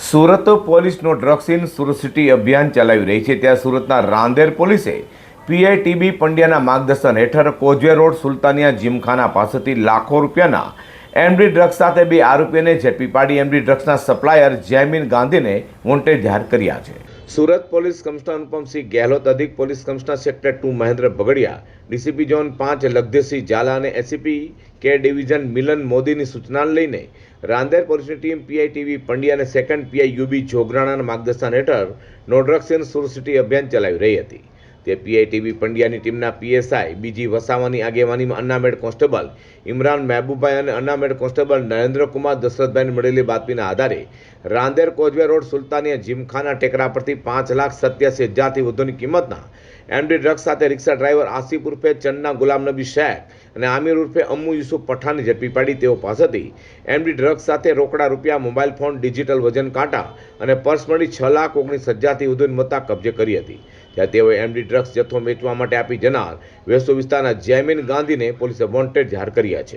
સુરત પોલીસનો drugs in Surat city અભિયાન ચલાવી રહી છે। ત્યાં સુરતના રાંદેર પોલીસે પીઆઈટીબી પંડ્યાના માર્ગદર્શન હેઠળ કોઝવે રોડ સુલતાનિયા જીમખાના પાસેથી લાખો રૂપિયાના એમડી ડ્રગ્સ સાથે બે આરોપીઓને ઝડપી પાડી એમડી ડ્રગ્સના સપ્લાયર જયમીન ગાંધીને વોન્ટેડ જાહેર કર્યા છે। સુરત પોલીસ કમિશનર અનુપમસિંહ ગેહલોત, અધિક police commissioner sector 2 Mahendra Bagadia, DCP zone 5 Lagdhirsinh Jhala અને એસીપી કે ડિવિઝન મિલન મોદીની સૂચનાને લઈને રાંદેર પોલીસની ટીમ પીઆઈટીબી પંડ્યા અને સેકન્ડ પીઆઈ યુબી જોગરાણાના માર્ગદર્શન હેઠળ no drugs in Surat city અભિયાન ચલાવી રહી હતી। તે પીઆઈટીબી પંડ્યાની ટીમના પીએસઆઈ બીજી વસાવાની આગેવાનીમાં અન્નામેડ કોન્સ્ટેબલ ઇમરાન મહેબૂબભાઈ અને અન્નામેડ કોન્સ્ટેબલ નરેન્દ્રકુમાર દશરથભાઈને મળેલી બાતમીના આધારે રાંદેર કોઝવે રોડ સુલતાનિયા જીમખાના ટેકરા પરથી 5,87,000થી વધુની કિંમતના એમડી ડ્રગ્સ સાથે રિક્ષા ડ્રાઈવર આસિફ ઉર્ફે ચન્ના ગુલામ નબી શેખ અને આમિર ઉર્ફે અમ્મુ યુસુફ પઠાણને ઝડપી પાડી તેઓ પાસેથી એમડી ડ્રગ્સ સાથે રોકડા રૂપિયા, મોબાઈલ ફોન, ડિજિટલ વજન કાંટા અને પર્સ મળી 6,19,000થી વધુની મત્તા કબજે કરી હતી। ત્યાં તેઓએ એમડી ડ્રગ્સ જથ્થો વેચવા માટે આપી જનાર વેસુ વિસ્તારના જયમીન ગાંધીને પોલીસે વોન્ટેડ જાહેર કર્યા છે।